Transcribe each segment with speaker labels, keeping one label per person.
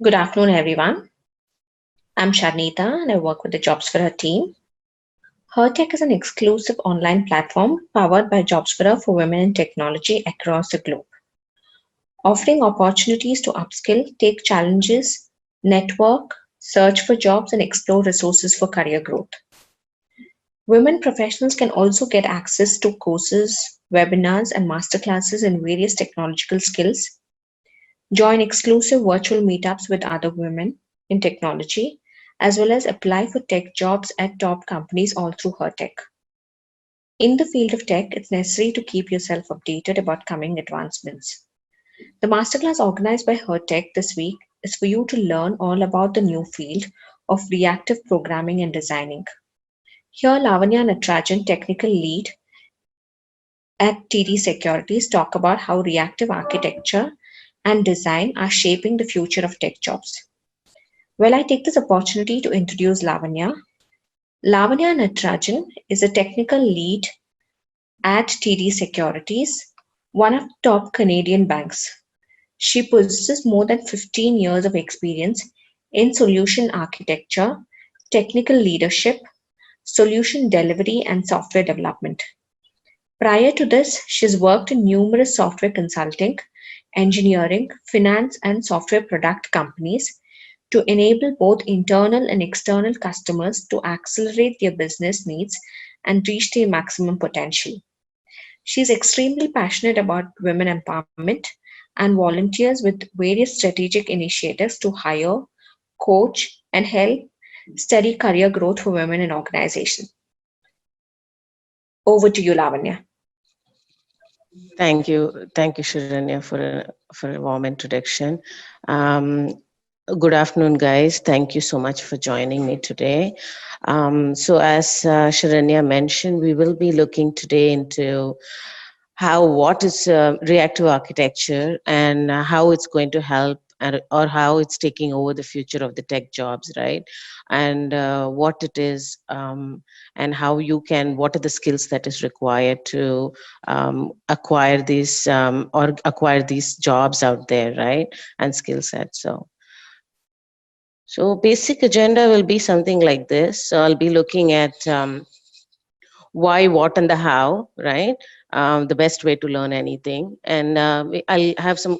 Speaker 1: Good afternoon, everyone. I'm Sharnita and I work with the Jobs for Her team. HerTech is an exclusive online platform powered by Jobs for women in technology across the globe, offering opportunities to upskill, take challenges, network, search for jobs, and explore resources for career growth. Women professionals can also get access to courses, webinars, and masterclasses in various technological skills, join exclusive virtual meetups with other women in technology, as well as apply for tech jobs at top companies all through HerTech. In the field of tech, it's necessary to keep yourself updated about coming advancements. The masterclass organized by HerTech this week is for you to learn all about the new field of reactive programming and designing. Here, Lavanya Natarajan, technical lead at TD Securities, talk about how reactive architecture and design are shaping the future of tech jobs. Well, I take this opportunity to introduce Lavanya. Lavanya Natarajan is a technical lead at TD Securities, one of the top Canadian banks. She possesses more than 15 years of experience in solution architecture, technical leadership, solution delivery, and software development. Prior to this, she's worked in numerous software consulting, engineering, finance, and software product companies to enable both internal and external customers to accelerate their business needs and reach their maximum potential. She's extremely passionate about women empowerment and volunteers with various strategic initiatives to hire, coach, and help study career growth for women in organizations. Over to you, Lavanya.
Speaker 2: Thank you, Sharanya, for a warm introduction. Um, Good afternoon, guys. Thank you so much for joining me today. So, as Sharanya mentioned, we will be looking today into what is reactive architecture and how it's going to help or how it's taking over the future of the tech jobs, right? And what it is, and how you can, what are the skills that is required to acquire these or acquire these jobs out there, right? And skill sets. So basic agenda will be something like this. So I'll be looking at why, what, and the how, right? The best way to learn anything. And I'll have some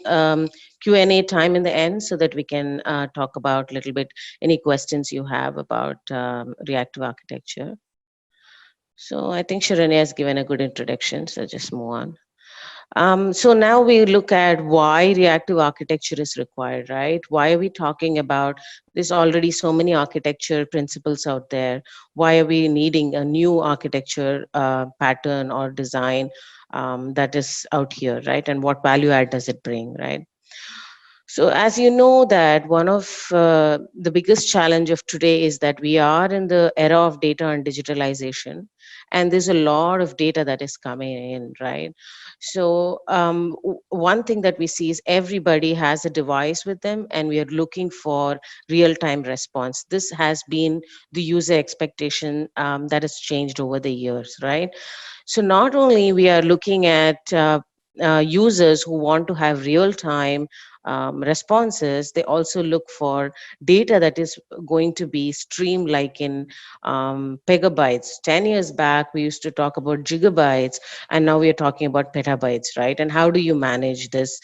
Speaker 2: Q&A time in the end so that we can talk about a little bit any questions you have about reactive architecture. So I think Sharanya has given a good introduction, so just move on. So now we look at why reactive architecture is required, right? Why are we talking about there's already so many architecture principles out there? Why are we needing a new architecture pattern or design that is out here, right? And what value add does it bring, right? So as you know that one of the biggest challenge of today is that we are in the era of data and digitalization, and there's a lot of data that is coming in, right? So one thing that we see is everybody has a device with them and we are looking for real-time response. This has been the user expectation that has changed over the years, right? So not only we are looking at users who want to have real-time responses, they also look for data that is going to be streamed like in pegabytes. 10 years back, we used to talk about gigabytes, and now we are talking about petabytes, right? And how do you manage this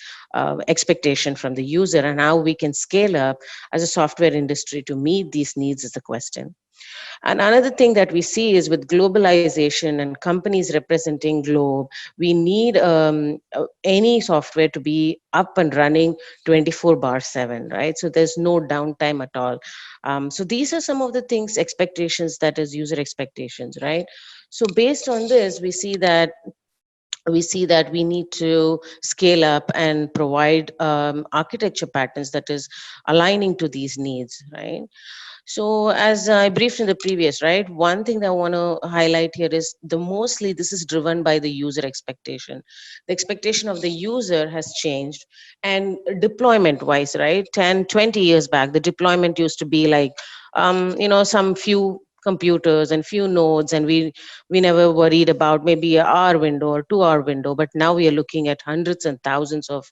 Speaker 2: expectation from the user, and how we can scale up as a software industry to meet these needs is the question. And another thing that we see is with globalization and companies representing globe, we need any software to be up and running 24 bar 7, right? So there's no downtime at all. So these are some of the things, expectations, that is user expectations, right? So based on this, we see that we need to scale up and provide architecture patterns that is aligning to these needs, right? So as I briefed in the previous, right, one thing that I want to highlight here is mostly this is driven by the user expectation. The expectation of the user has changed, and deployment wise, right, 10, 20 years back, the deployment used to be like, some few computers and few nodes, and we never worried about maybe an hour window or 2 hour window. But now we are looking at hundreds and thousands of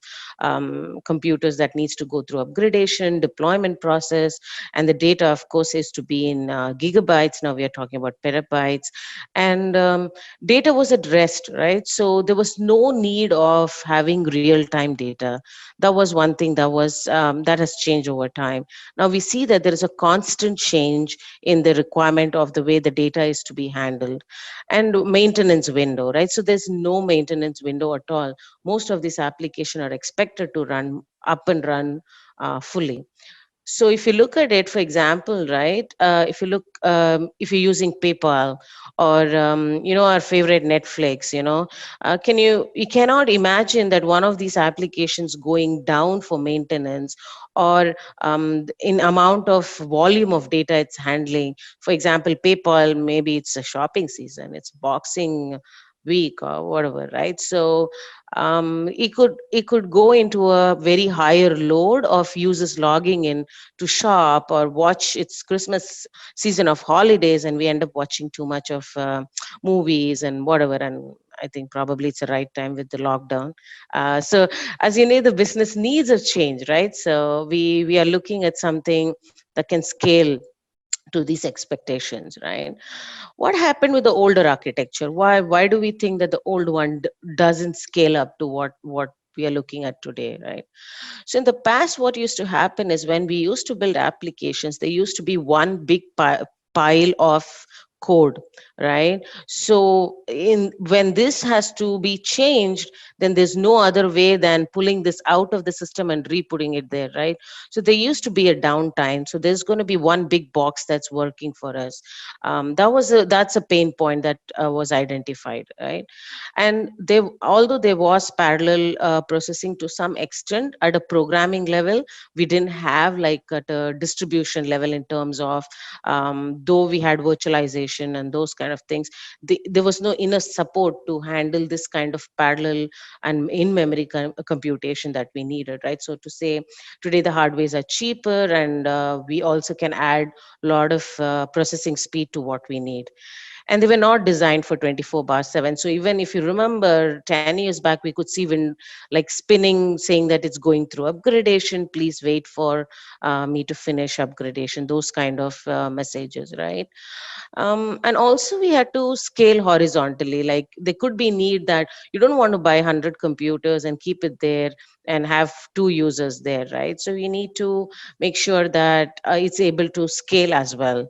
Speaker 2: computers that needs to go through upgradation, deployment process, and the data, of course, is to be in gigabytes. Now we are talking about petabytes, and data was at rest, right? So there was no need of having real time data. That was one thing that has changed over time. Now we see that there is a constant change in the requirement of the way the data is to be handled, and maintenance window, right? So there's no maintenance window at all. Most of these applications are expected to run up and run fully. So if you look at it, for example, right, if you're using PayPal or our favorite Netflix, you cannot imagine that one of these applications going down for maintenance, or in amount of volume of data it's handling. For example, PayPal, maybe it's a shopping season, it's Boxing Week or whatever, right? So it could go into a very higher load of users logging in to shop or watch. Its Christmas season of holidays, and we end up watching too much of movies and whatever. And I think probably it's the right time with the lockdown. So as you know, the business needs have changed, right? So we are looking at something that can scale to these expectations, right? What happened with the older architecture? Why do we think that the old one doesn't scale up to what we are looking at today, right? So in the past, what used to happen is when we used to build applications, there used to be one big pile of code, right? So in when this has to be changed, then there's no other way than pulling this out of the system and re-putting it there, right? So there used to be a downtime. So there's going to be one big box that's working for us. That's a pain point that was identified, right? And although there was parallel processing to some extent at a programming level, we didn't have like at a distribution level in terms of though we had virtualization and those kind of things, there was no inner support to handle this kind of parallel and in-memory computation that we needed, right? So to say, today the hardwares are cheaper, and we also can add a lot of processing speed to what we need, and they were not designed for 24/7. So even if you remember 10 years back, we could see when like spinning saying that it's going through upgradation, please wait for me to finish upgradation, those kind of messages, right? And also we had to scale horizontally. Like there could be need that you don't want to buy 100 computers and keep it there and have two users there, right? So we need to make sure that it's able to scale as well.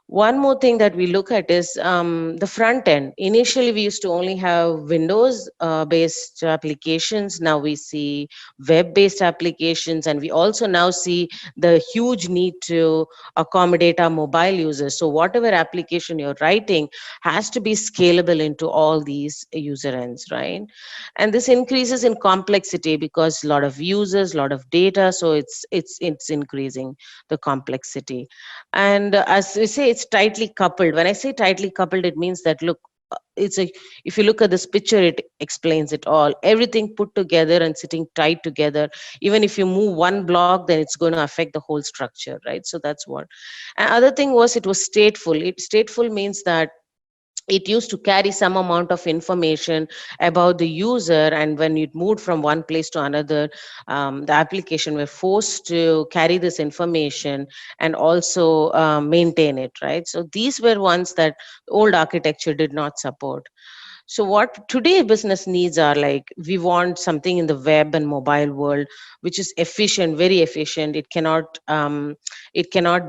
Speaker 2: One more thing that we look at is the front end. Initially, we used to only have Windows based applications. Now we see web based applications, and we also now see the huge need to accommodate our mobile users. So, whatever application you're writing has to be scalable into all these user ends, right? And this increases in complexity because a lot of users, a lot of data, so it's increasing the complexity. And as we say, it's tightly coupled. When I say tightly coupled, it means that look, it's a if you look at this picture, it explains it all. Everything put together and sitting tight together. Even if you move one block, then it's going to affect the whole structure, right? So that's what. And other thing was, it was stateful. Stateful means that it used to carry some amount of information about the user, and when it moved from one place to another, the application were forced to carry this information and also maintain it, right? So these were ones that old architecture did not support. So what today business needs are, like, we want something in the web and mobile world which is efficient, very efficient. It cannot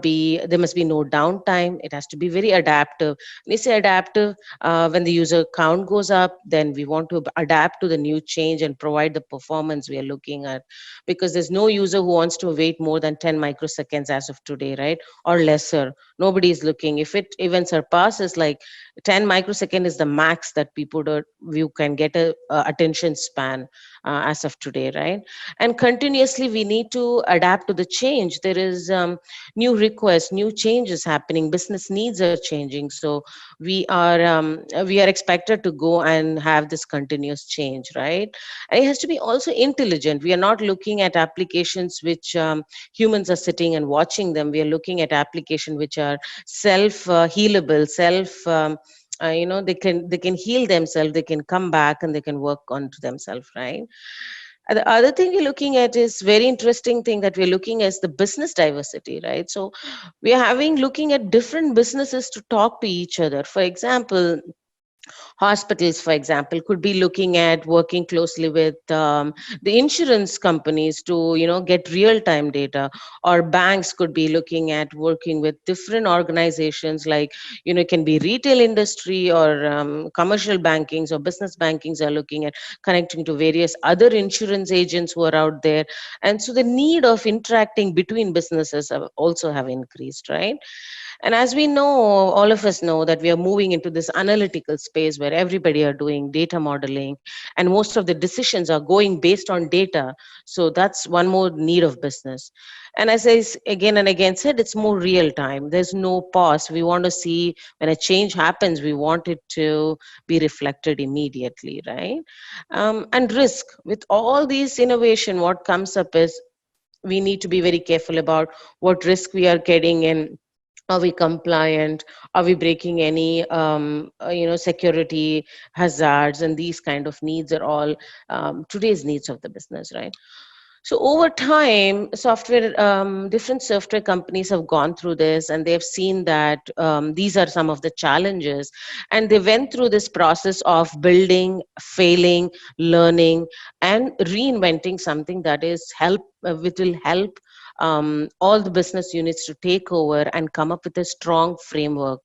Speaker 2: be, there must be no downtime. It has to be very adaptive. When you say adaptive, when the user count goes up, then we want to adapt to the new change and provide the performance we are looking at, because there's no user who wants to wait more than 10 microseconds as of today, right? Or lesser. Nobody is looking. If it even surpasses like 10 microsecond is the max that people do, you can get a attention span as of today, right? And continuously we need to adapt to the change. There is new requests, new changes happening, business needs are changing. So we are expected to go and have this continuous change, right? And it has to be also intelligent. We are not looking at applications which humans are sitting and watching them. We are looking at applications which are self healable, self they can heal themselves, they can come back and they can work on to themselves, right? And the other thing we're looking at is very interesting thing that we're looking as the business diversity, right? So we are having looking at different businesses to talk to each other. For example, hospitals, for example, could be looking at working closely with the insurance companies to get real time data, or banks could be looking at working with different organizations, like it can be retail industry or commercial bankings or business bankings are looking at connecting to various other insurance agents who are out there. And so the need of interacting between businesses have increased, right? And as we know, all of us know that we are moving into this analytical space where everybody are doing data modeling, and most of the decisions are going based on data. So that's one more need of business. And as again and again said, it's more real time. There's no pause. We want to see when a change happens, we want it to be reflected immediately, right? And risk with all these innovation, what comes up is we need to be very careful about what risk we are getting in. Are we compliant? Are we breaking any security hazards? And these kind of needs are all today's needs of the business, right? So over time, different software companies have gone through this, and they've seen that these are some of the challenges, and they went through this process of building, failing, learning, and reinventing something that is which will help all the business units to take over and come up with a strong framework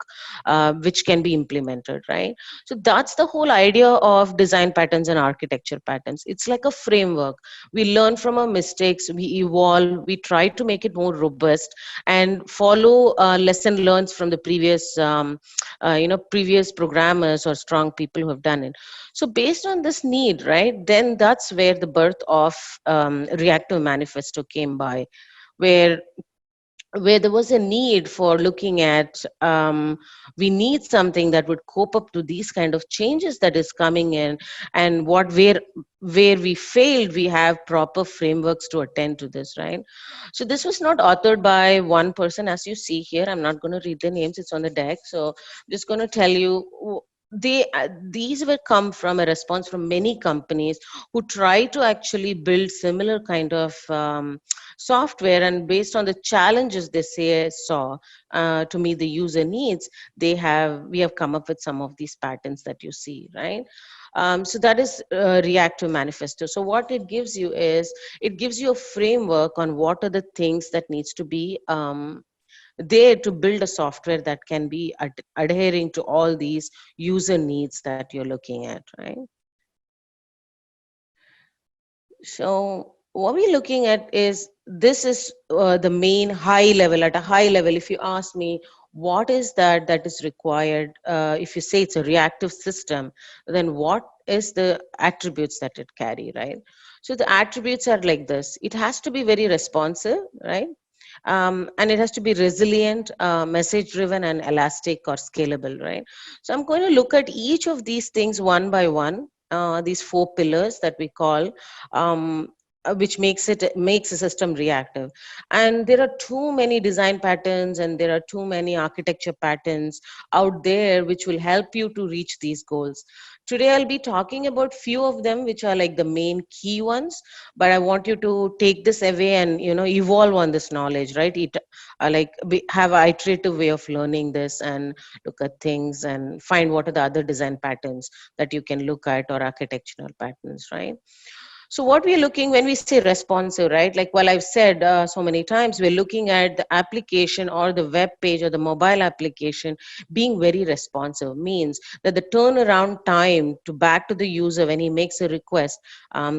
Speaker 2: which can be implemented, right? So that's the whole idea of design patterns and architecture patterns. It's like a framework. We learn from our mistakes, we evolve, we try to make it more robust, and follow lesson learned from the previous programmers or strong people who have done it. So based on this need, right, then that's where the birth of reactive manifesto came by, where there was a need for looking at we need something that would cope up to these kind of changes that is coming in, and where we failed, we have proper frameworks to attend to this, right? So this was not authored by one person, as you see here. I'm not going to read the names, it's on the deck. So I'm just going to tell you these were come from a response from many companies who try to actually build similar kind of software, and based on the challenges they saw to meet the user needs, we have come up with some of these patterns that you see, right? So that is reactive manifesto. So what it gives you is, it gives you a framework on what are the things that needs to be there to build a software that can be adhering to all these user needs that you're looking at, right? So what we're looking at is, this is the main high level. At a high level, if you ask me, what is that is required? If you say it's a reactive system, then what is the attributes that it carry, right? So the attributes are like this. It has to be very responsive, right? And it has to be resilient, message driven, and elastic or scalable, right? So I'm going to look at each of these things one by one, these four pillars that we call, which makes a system reactive. And there are too many design patterns, and there are too many architecture patterns out there which will help you to reach these goals. Today I'll be talking about few of them, which are like the main key ones, but I want you to take this away and evolve on this knowledge, right? Have an iterative way of learning this, and look at things and find what are the other design patterns that you can look at, or architectural patterns, right? So what we're looking when we say responsive, right? Like, well, I've said so many times, we're looking at the application or the web page or the mobile application being very responsive. Means that the turnaround time to back to the user when he makes a request,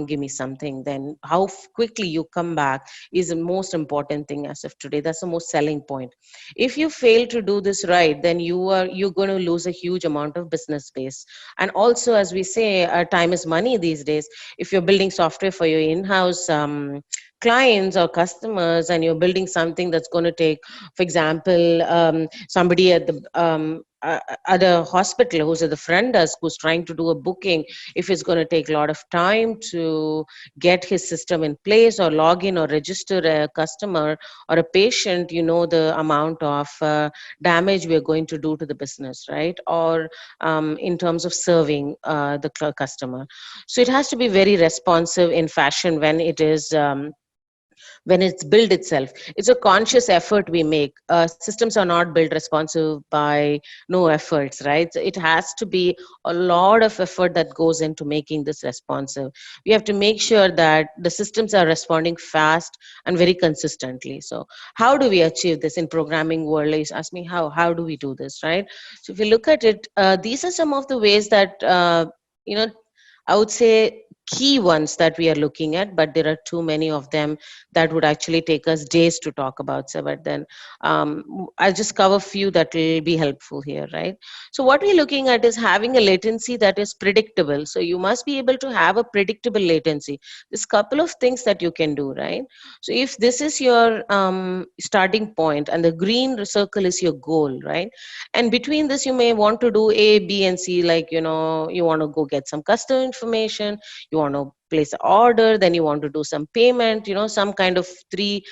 Speaker 2: give me something, then how quickly you come back is the most important thing as of today. That's the most selling point. If you fail to do this right, then you're going to lose a huge amount of business space. And also, as we say, time is money these days. If you're building software for your in-house clients or customers, and you're building something that's going to take, for example, somebody at the at a hospital who's at the front desk who's trying to do a booking, if it's going to take a lot of time to get his system in place or log in or register a customer or a patient, the amount of damage we are going to do to the business, right? Or in terms of serving the customer. So it has to be very responsive in fashion when it's built itself. It's a conscious effort we make. Systems are not built responsive by no efforts, right? So it has to be a lot of effort that goes into making this responsive. We have to make sure that the systems are responding fast and very consistently. So how do we achieve this in programming world? You ask me how do we do this, right? So if you look at it, these are some of the ways that you know I would say key ones that we are looking at, but there are too many of them that would actually take us days to talk about. So, but then I'll just cover a few that will be helpful here, right? So, what we're looking at is having a latency that is predictable. So, you must be able to have a predictable latency. There's a couple of things that you can do, right? So, if this is your starting point and the green circle is your goal, right? And between this, you may want to do A, B, and C, like, you want to go get some customer information, you want to place an order, then you want to do some payment, some kind of three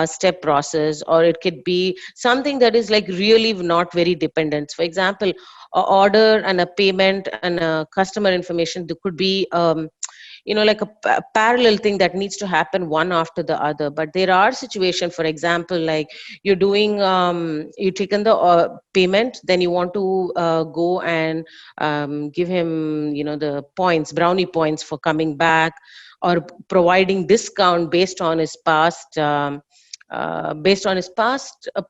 Speaker 2: step process. Or it could be something that is like really not very dependent. For example, a order and a payment and a customer information, there could be like a parallel thing that needs to happen one after the other. But there are situations, for example, like you've taken the payment, then you want to go and give him the points, brownie points, for coming back, or providing discount based on his past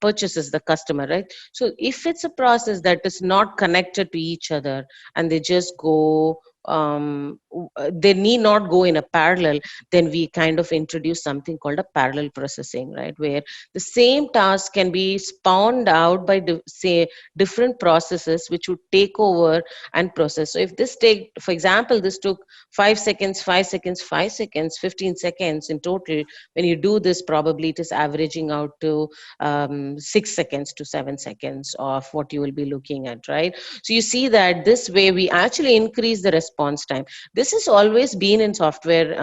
Speaker 2: purchases, the customer, right? So if it's a process that is not connected to each other and they just go they need not go in a parallel, then we kind of introduce something called a parallel processing, right? Where the same task can be spawned out by say different processes which would take over and process. So if this take, for example, this took 5 seconds, 5 seconds, 5 seconds, 15 seconds in total, when you do this, probably it is averaging out to 6 seconds to 7 seconds of what you will be looking at, right? So you see that this way we actually increase the response time. This has always been in software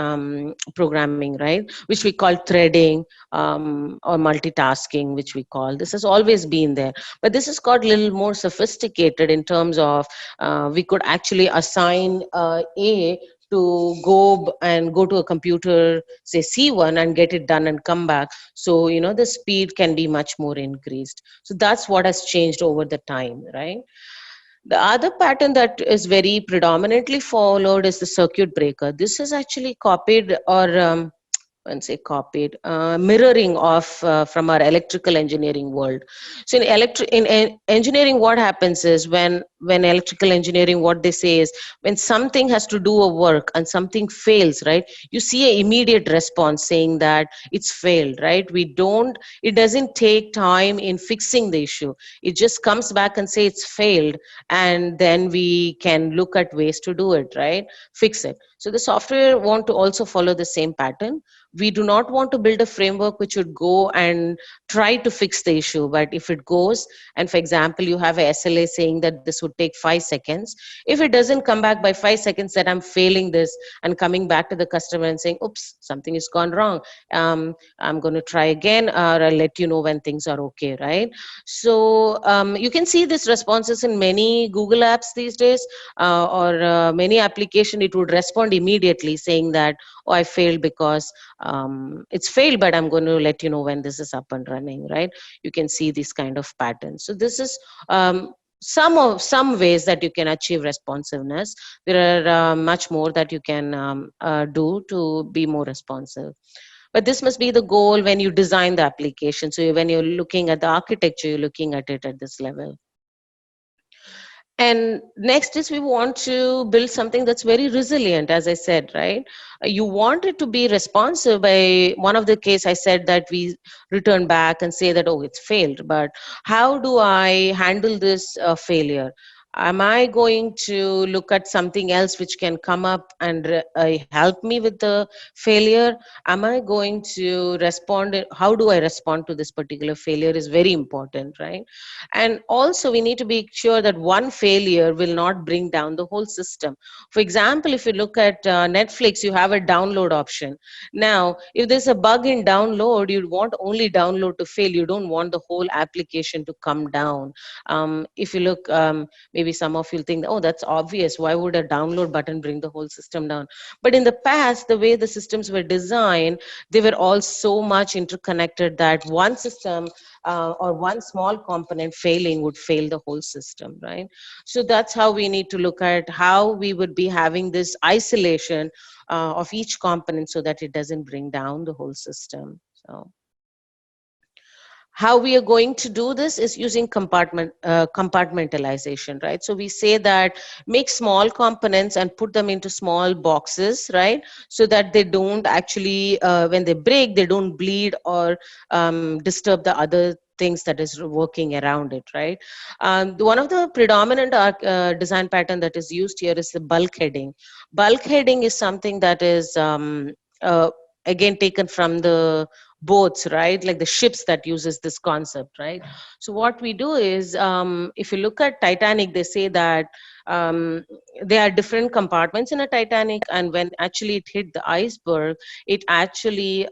Speaker 2: programming, right? Which we call threading or multitasking, which we call. This has always been there. But this has got a little more sophisticated in terms of we could actually assign A to go to a computer, say C1, and get it done and come back. So, the speed can be much more increased. So that's what has changed over the time, right? The other pattern that is very predominantly followed is the circuit breaker. This is actually copied or when say copied, mirroring of from our electrical engineering world. So in engineering, what happens is when electrical engineering, what they say is when something has to do a work and something fails, right? You see an immediate response saying that it's failed, right? It doesn't take time in fixing the issue. It just comes back and say it's failed, and then we can look at ways to do it, right? Fix it. So the software want to also follow the same pattern. We do not want to build a framework which would go and try to fix the issue. But if it goes, and for example, you have a SLA saying that this would take 5 seconds. If it doesn't come back by 5 seconds, that I'm failing this, and coming back to the customer and saying, oops, something has gone wrong. I'm going to try again, or I'll let you know when things are okay, right? So you can see this responses in many Google apps these days, or many application. It would respond immediately saying that, oh, I failed because it's failed, but I'm going to let you know when this is up and running, right? You can see these kind of patterns. So this is some ways that you can achieve responsiveness. There are much more that you can do to be more responsive. But this must be the goal when you design the application. So when you're looking at the architecture, you're looking at it at this level. And next is we want to build something that's very resilient, as I said, right? You want it to be responsive. By one of the case, I said that we return back and say that, oh, it's failed. But how do I handle this failure? Am I going to look at something else which can come up and help me with the failure? Am I going to respond? How do I respond to this particular failure is very important, right? And also, we need to be sure that one failure will not bring down the whole system. For example, if you look at Netflix, you have a download option. Now, if there's a bug in download, you want only download to fail. You don't want the whole application to come down. If you look, maybe some of you think, oh, that's obvious. Why would a download button bring the whole system down? But in the past, the way the systems were designed, they were all so much interconnected that one system or one small component failing would fail the whole system, right? So that's how we need to look at how we would be having this isolation of each component so that it doesn't bring down the whole system. So how we are going to do this is using compartmentalization, right? So we say that make small components and put them into small boxes, right? So that they don't actually, when they break, they don't bleed or disturb the other things that is working around it, right? One of the predominant design pattern that is used here is the bulk heading. Bulk heading is something that is uh, again taken from the boats, right? Like the ships that uses this concept, right? So what we do is, if you look at Titanic, they say that um, there are different compartments in a Titanic, and when actually it hit the iceberg, it actually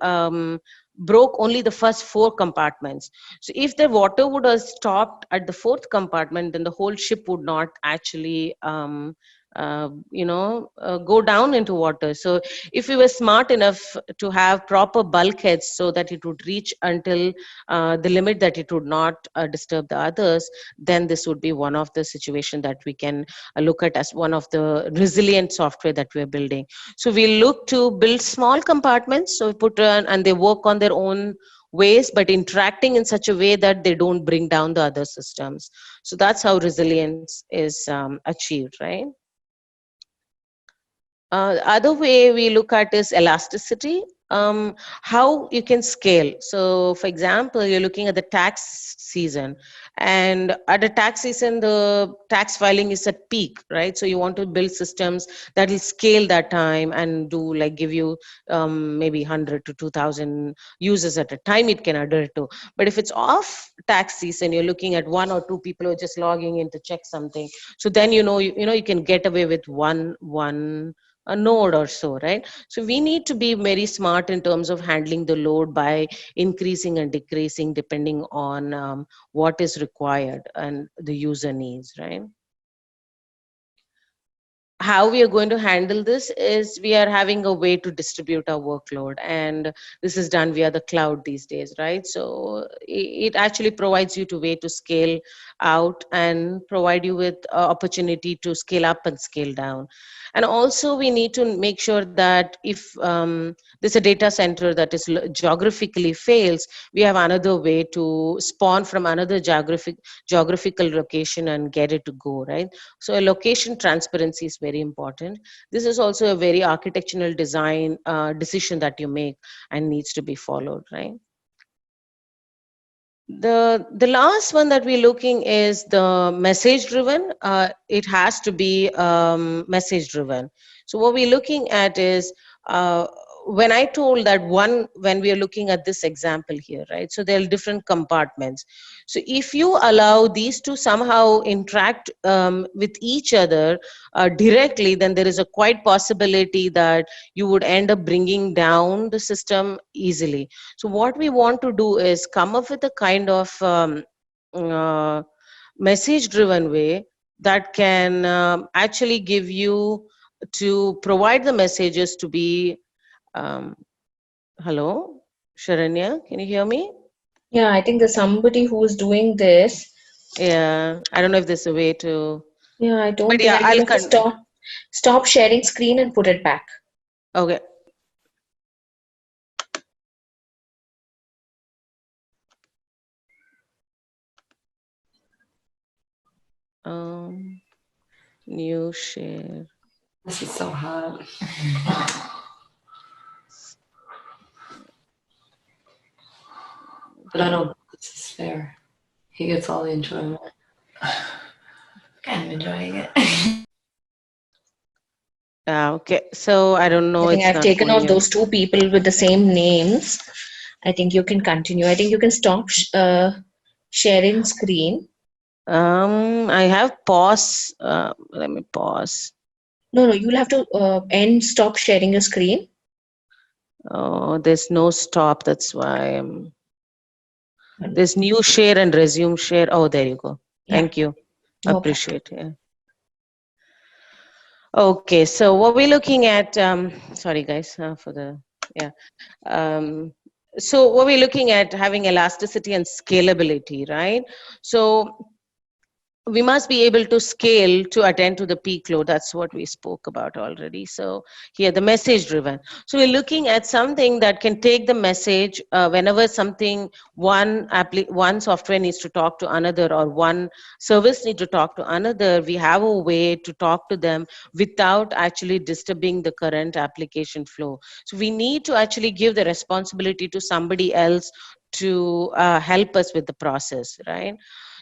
Speaker 2: broke only the first four compartments. So if the water would have stopped at the fourth compartment, then the whole ship would not actually go down into water. So if we were smart enough to have proper bulkheads so that it would reach until the limit that it would not disturb the others, then this would be one of the situation that we can look at as one of the resilient software that we're building. So we look to build small compartments, so we put and they work on their own ways, but interacting in such a way that they don't bring down the other systems. So that's how resilience is achieved, right? Other way we look at is elasticity, how you can scale. So for example, you're looking at the tax season, and at a tax season, the tax filing is at peak, right? So you want to build systems that will scale that time and do like give you maybe 100 to 2000 users at a time it can adhere to. But if it's off tax season, you're looking at one or two people who are just logging in to check something. So then you can get away with one a node or so, right? So we need to be very smart in terms of handling the load by increasing and decreasing depending on what is required and the user needs, right? How we are going to handle this is we are having a way to distribute our workload, and this is done via the cloud these days, right? So it actually provides you to way to scale out and provide you with opportunity to scale up and scale down. And also we need to make sure that if there's a data center that is geographically fails, we have another way to spawn from another geographical location and get it to go, right? So a location transparency is very important. This is also a very architectural design decision that you make and needs to be followed, right? The last one that we're looking is the message driven. It has to be message driven. So what we're looking at is when I told that when we are looking at this example here, right? So there are different compartments. So if you allow these to somehow interact with each other directly, then there is a quite possibility that you would end up bringing down the system easily. So what we want to do is come up with a kind of uh, message driven way that can actually give you to provide the messages to be um, hello, Sharanya, can you hear me?
Speaker 1: Yeah, I think there's somebody who is doing this.
Speaker 2: Yeah, I don't know if there's a way to,
Speaker 1: Yeah, I
Speaker 2: but
Speaker 1: don't think
Speaker 2: yeah,
Speaker 1: I think you have to stop sharing screen and put it back.
Speaker 2: okay. New share.
Speaker 3: This is so hot. But I don't think this is fair. He gets all the enjoyment. I'm enjoying it.
Speaker 2: Okay, so I don't know,
Speaker 1: I think
Speaker 2: it's
Speaker 1: I've
Speaker 2: not
Speaker 1: taken
Speaker 2: going
Speaker 1: off
Speaker 2: in.
Speaker 1: those two people with the same names. I think you can continue. I think you can stop sharing screen.
Speaker 2: I have pause. Let me pause.
Speaker 1: No, you'll have to stop sharing your screen.
Speaker 2: Oh, there's no stop. That's why there's new share and resume share. Oh, there you go.
Speaker 1: Yeah,
Speaker 2: Thank you.
Speaker 1: no problem.
Speaker 2: Appreciate it. Okay, so what we're looking at, sorry guys for the, yeah. Um, so what we're looking at having elasticity and scalability, right? So we must be able to scale to attend to the peak load. That's what we spoke about already. So here, the message driven. So we're looking at something that can take the message whenever something, one software needs to talk to another, or one service needs to talk to another. We have a way to talk to them without actually disturbing the current application flow. So we need to actually give the responsibility to somebody else to help us with the process, right?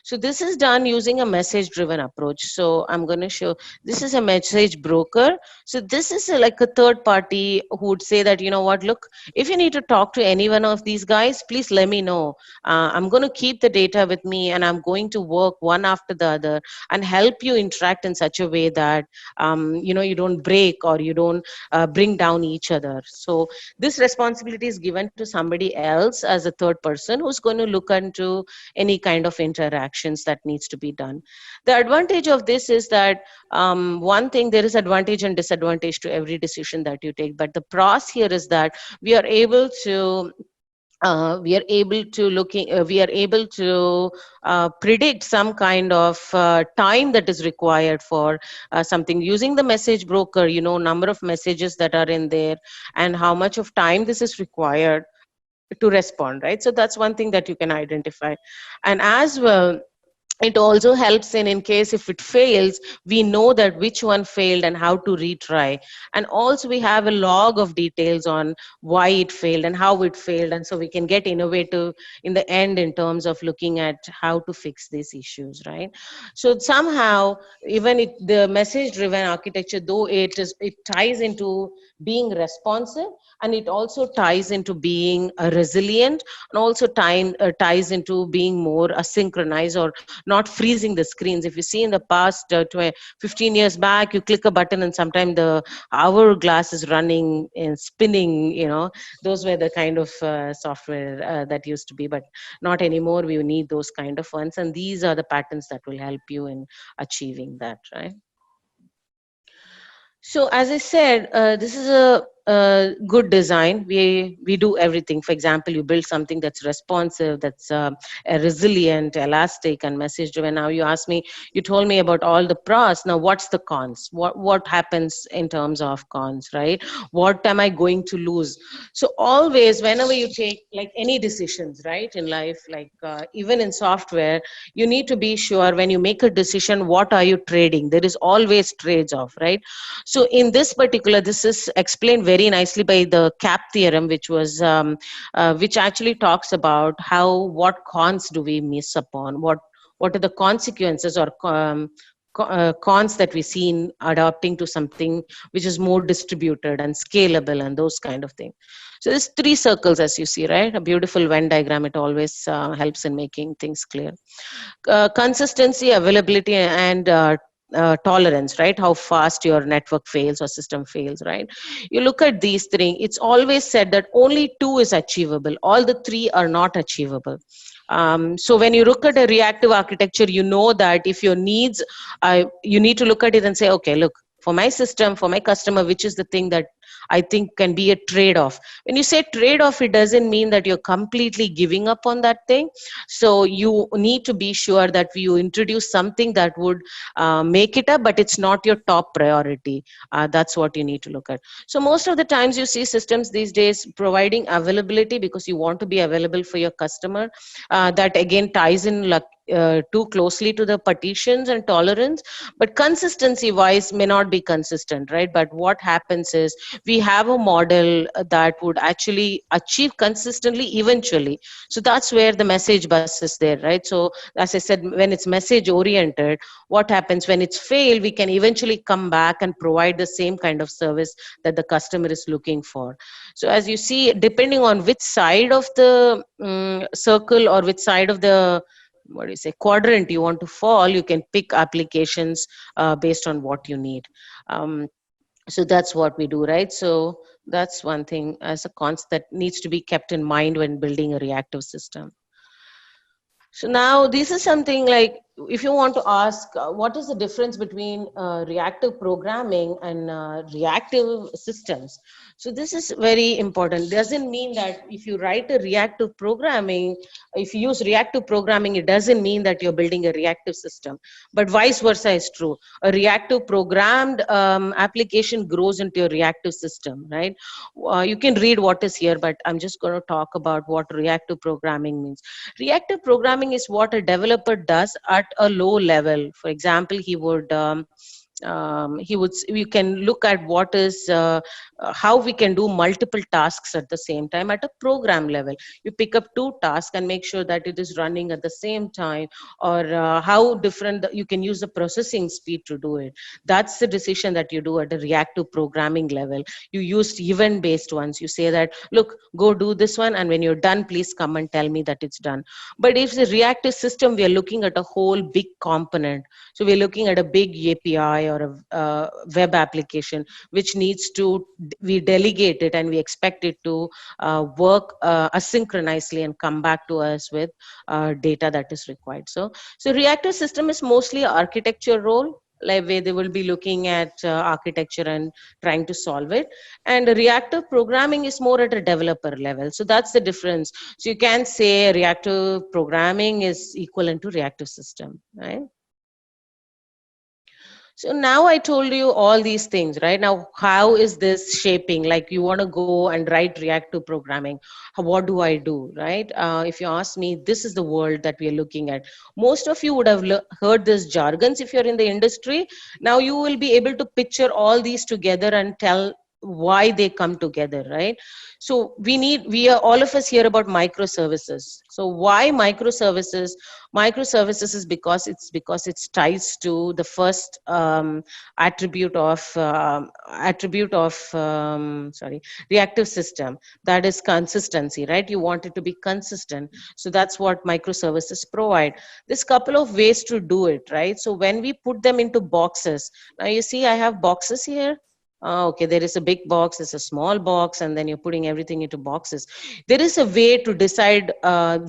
Speaker 2: So this is done using a message driven approach. So I'm going to show, this is a message broker. So this is like a third party who would say that, you know what, look, if you need to talk to any one of these guys, please let me know. I'm going to keep the data with me, and I'm going to work one after the other and help you interact in such a way that, you don't break, or you don't bring down each other. So this responsibility is given to somebody else as a third person who's going to look into any kind of interactions that needs to be done. The advantage of this is that, one thing, there is advantage and disadvantage to every decision that you take, but the pros here is that we are able to predict some kind of time that is required for something using the message broker, number of messages that are in there and how much of time this is required to respond, right? So that's one thing that you can identify. And as well, it also helps in case if it fails, we know that which one failed and how to retry. And also we have a log of details on why it failed and how it failed, and so we can get innovative in the end in terms of looking at how to fix these issues, right? So somehow, even the message driven architecture, though it ties into being responsive, and it also ties into being resilient, and also ties into being more asynchronous, or not freezing the screens. If you see in the past 15 years back, you click a button and sometimes the hourglass is running and spinning, those were the kind of software that used to be, but not anymore. We need those kind of ones, and these are the patterns that will help you in achieving that, right? So as I said, this is a good design. We do everything. For example, you build something that's responsive, that's resilient, elastic, and message driven. Now you ask me, you told me about all the pros. Now what's the cons? What happens in terms of cons, right? What am I going to lose? So always, whenever you take like any decisions, right, in life, like even in software, you need to be sure when you make a decision, what are you trading? There is always trades off, right? So in this particular, this is explained very nicely by the CAP theorem, which actually talks about what cons do we miss upon, what are the consequences or cons that we see in adapting to something which is more distributed and scalable and those kind of things. So there's 3 circles, as you see, right? A beautiful Venn diagram. It always helps in making things clear. Consistency, availability, and tolerance, right? How fast your network fails or system fails, right? You look at these 3, it's always said that only 2 is achievable. All the 3 are not achievable. So when you look at a reactive architecture, you know that if your needs, you need to look at it and say, okay, look, for my system, for my customer, which is the thing that I think can be a trade-off. When you say trade-off, it doesn't mean that you're completely giving up on that thing. So you need to be sure that you introduce something that would make it up, but it's not your top priority. That's what you need to look at. So most of the times you see systems these days providing availability because you want to be available for your customer. That again ties in too closely to the partitions and tolerance, but consistency wise may not be consistent, right? But what happens is we have a model that would actually achieve consistently eventually. So that's where the message bus is there, right? So as I said, when it's message oriented, what happens when it's failed, we can eventually come back and provide the same kind of service that the customer is looking for. So as you see, depending on which side of the circle or which side of the, what do you say, quadrant you want to fall, you can pick applications based on what you need. So that's what we do, right? So that's one thing as a concept that needs to be kept in mind when building a reactive system. So now this is something like, if you want to ask what is the difference between reactive programming and reactive systems. So this is very important. Doesn't mean that if you write a reactive programming, if you use reactive programming, it doesn't mean that you're building a reactive system, but vice versa is true. A reactive programmed application grows into your reactive system, right? You can read what is here, but I'm just going to talk about what reactive programming means. Reactive programming is what a developer does at a low level. For example, we can look at what is how we can do multiple tasks at the same time at a program level. You pick up two tasks and make sure that it is running at the same time, or how different you can use the processing speed to do it. That's the decision that you do at a reactive programming level. You use event based ones. You say that, look, go do this one, and when you're done, please come and tell me that it's done. But if it's a reactive system, we are looking at a whole big component. So we're looking at a big API or a web application, which needs to, we delegate it and we expect it to work asynchronously and come back to us with data that is required. So reactive system is mostly architecture role, like where they will be looking at architecture and trying to solve it. And reactive programming is more at a developer level. So that's the difference. So you can say reactive programming is equivalent to reactive system, right? So now I told you all these things, right? Now, how is this shaping? Like you want to go and write reactive programming. What do I do, right? If you ask me, this is the world that we are looking at. Most of you would have heard this jargons if you're in the industry. Now you will be able to picture all these together and tell why they come together, right? So we are, all of us hear about microservices. So why microservices? Microservices is because it's ties to the first attribute of reactive system, that is consistency, right? You want it to be consistent. So that's what microservices provide. There's a couple of ways to do it, right? So when we put them into boxes, now you see I have boxes here. Okay, there is a big box, there's a small box, and then you're putting everything into boxes. There is a way to decide um,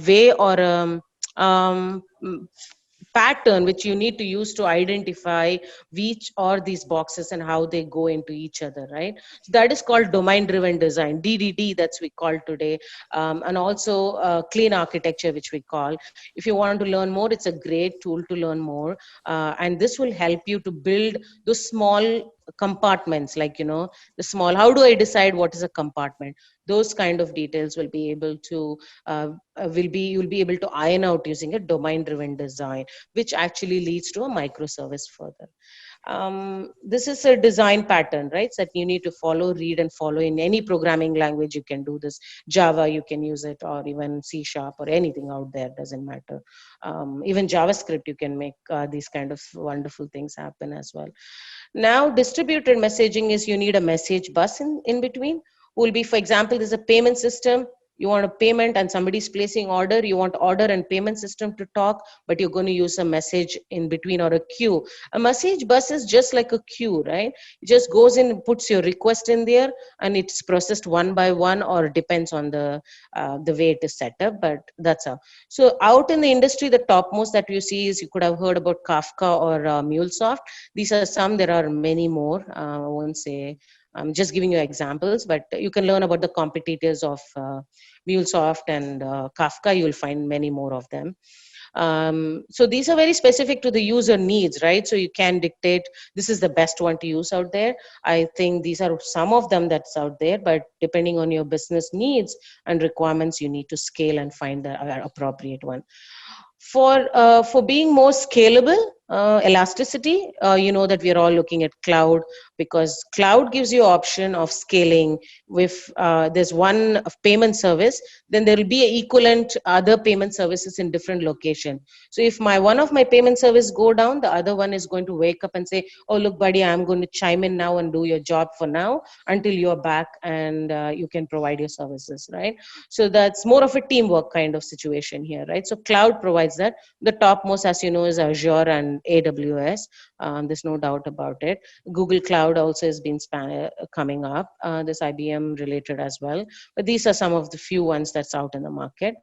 Speaker 2: pattern which you need to use to identify which are these boxes and how they go into each other, right? So that is called domain driven design, DDD, that's we call today. And also clean architecture, which we call. If you want to learn more, it's a great tool to learn more, and this will help you to build those small compartments, like, you know, the small, how do I decide what is a compartment? Those kind of details will be able to you'll be able to iron out using a domain driven design, which actually leads to a microservice further. This is a design pattern, right, that you need to follow, read and follow. In any programming language you can do this. Java, you can use it, or even C# or anything out there, doesn't matter. Even JavaScript, you can make these kind of wonderful things happen as well. Now distributed messaging is, you need a message bus in between. Will be, for example, there's a payment system. You want a payment and somebody's placing order. You want order and payment system to talk, but you're going to use a message in between, or a queue. A message bus is just like a queue, right? It just goes in, puts your request in there, and it's processed one by one, or depends on the way it is set up. But that's how. So out in the industry, the topmost that you see is, you could have heard about Kafka or MuleSoft. These are some. There are many more. I won't say. I'm just giving you examples, but you can learn about the competitors of MuleSoft and Kafka. You'll find many more of them. So these are very specific to the user needs, right? So you can dictate, this is the best one to use out there. I think these are some of them that's out there, but depending on your business needs and requirements, you need to scale and find the appropriate one. For being more scalable, elasticity, you know that we are all looking at cloud, because cloud gives you option of scaling. If there's one payment service, then there will be a equivalent other payment services in different location. So if one of my payment service go down, the other one is going to wake up and say, oh look buddy, I'm going to chime in now and do your job for now until you're back, and you can provide your services, right? So that's more of a teamwork kind of situation here, right? So cloud provides that. The topmost, as you know, is Azure and AWS. There's no doubt about it. Google Cloud also has been coming up. There's IBM related as well. But these are some of the few ones that's out in the market.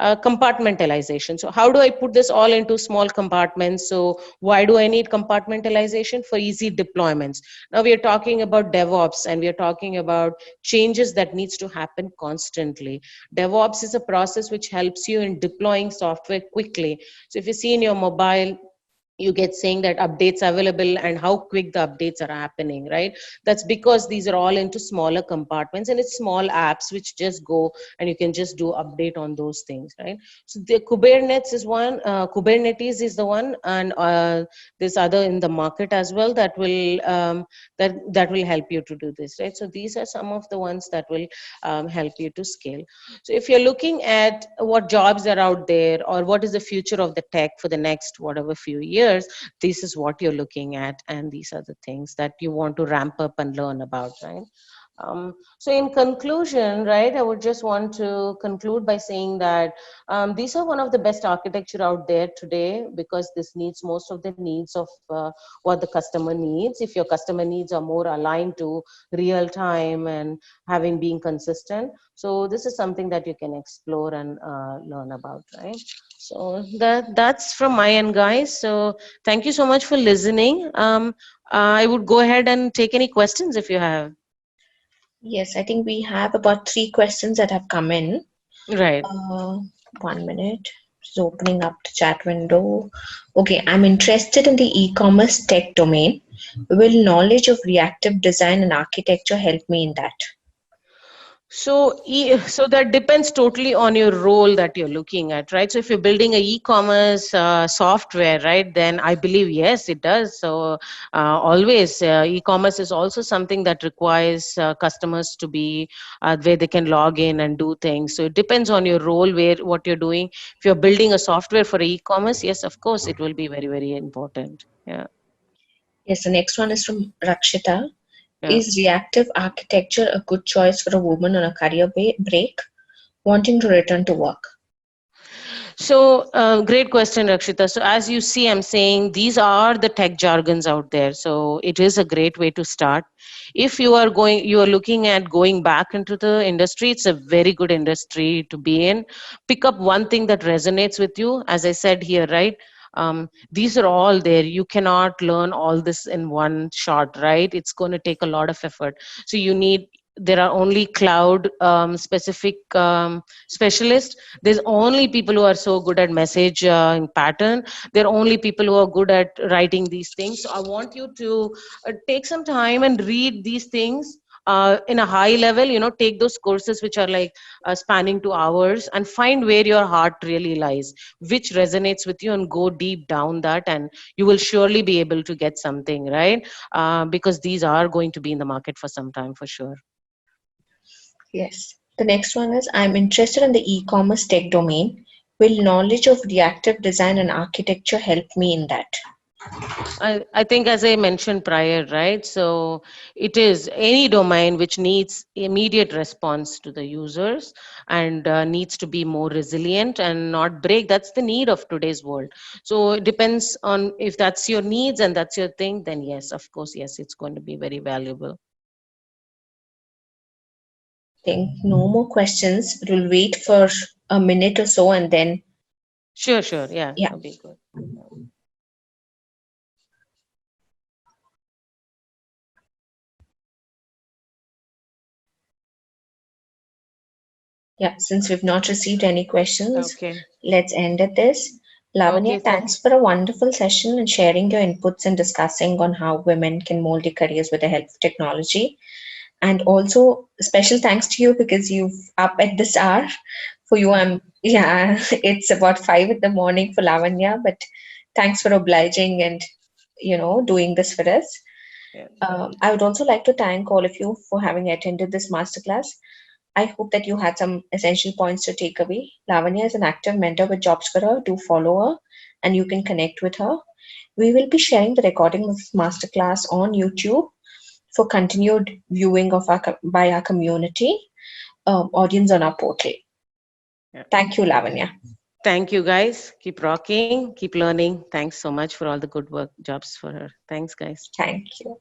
Speaker 2: Compartmentalization. So how do I put this all into small compartments? So why do I need compartmentalization? For easy deployments. Now we are talking about DevOps, and we are talking about changes that needs to happen constantly. DevOps is a process which helps you in deploying software quickly. So if you see in your mobile, you get saying that updates available and how quick the updates are happening, right? That's because these are all into smaller compartments, and it's small apps which just go and you can just do update on those things, right? So the Kubernetes is one, Kubernetes is the one, and there's other in the market as well that will that will help you to do this, right? So these are some of the ones that will help you to scale. So if you're looking at what jobs are out there or what is the future of the tech for the next whatever few years, this is what you're looking at, and these are the things that you want to ramp up and learn about, right? So in conclusion, right, I would just want to conclude by saying that these are one of the best architecture out there today, because this needs most of the needs of what the customer needs. If your customer needs are more aligned to real time and having being consistent, so this is something that you can explore and learn about, right? So that's from my end, guys. So thank you so much for listening. I would go ahead and take any questions if you have.
Speaker 1: Yes, I think we have about 3 questions that have come in.
Speaker 2: Right.
Speaker 1: 1 minute. Just opening up the chat window. Okay, I'm interested in the e-commerce tech domain. Will knowledge of reactive design and architecture help me in that?
Speaker 2: So that depends totally on your role that you're looking at, right? So if you're building a e-commerce software, right, then I believe yes, it does. So always e-commerce is also something that requires customers to be where they can log in and do things. So it depends on your role, where what you're doing. If you're building a software for e-commerce, yes, of course, it will be very, very important. Yeah.
Speaker 1: Yes, the next one is from Rakshita.
Speaker 2: Yeah.
Speaker 1: Is reactive architecture a good choice for a woman on a career break wanting to return to work?
Speaker 2: So great question, Rakshita. So as you see, I'm saying these are the tech jargons out there. So it is a great way to start. If you are looking at going back into the industry, it's a very good industry to be in. Pick up one thing that resonates with you. As I said here, right? These are all there. You cannot learn all this in one shot, right? It's going to take a lot of effort. So there are only cloud specific specialists. There's only people who are so good at message pattern. There are only people who are good at writing these things. So I want you to take some time and read these things in a high level. Take those courses which are like spanning 2 hours, and find where your heart really lies, which resonates with you, and go deep down that, and you will surely be able to get something, right? Because these are going to be in the market for some time for sure.
Speaker 1: Yes. The next one is I'm interested in the e-commerce tech domain. Will knowledge of reactive design and architecture help me in that?
Speaker 2: I think, as I mentioned prior, right? So it is any domain which needs immediate response to the users, and needs to be more resilient and not break. That's the need of today's world. So it depends on if that's your needs and that's your thing, then yes, of course, yes, it's going to be very valuable.
Speaker 1: I think no more questions. We'll wait for a minute or so and then.
Speaker 2: Sure. Yeah,
Speaker 1: Yeah.
Speaker 2: that'll be good.
Speaker 1: Yeah, since we've not received any questions,
Speaker 2: Okay.
Speaker 1: let's end at this. Lavanya,
Speaker 2: Okay,
Speaker 1: thanks for a wonderful session and sharing your inputs and discussing on how women can mold their careers with the help of technology. And also, special thanks to you because you've up at this hour For you, yeah, it's about 5 in the morning for Lavanya, but thanks for obliging and, doing this for us.
Speaker 2: Yeah.
Speaker 1: I would also like to thank all of you for having attended this masterclass. I hope that you had some essential points to take away. Lavanya is an active mentor with Jobs for Her. Do follow her and you can connect with her. We will be sharing the recording of this masterclass on YouTube for continued viewing of by our community audience on our portal.
Speaker 2: Yeah.
Speaker 1: Thank you, Lavanya.
Speaker 2: Thank you, guys. Keep rocking, keep learning. Thanks so much for all the good work, Jobs for Her. Thanks, guys.
Speaker 1: Thank you.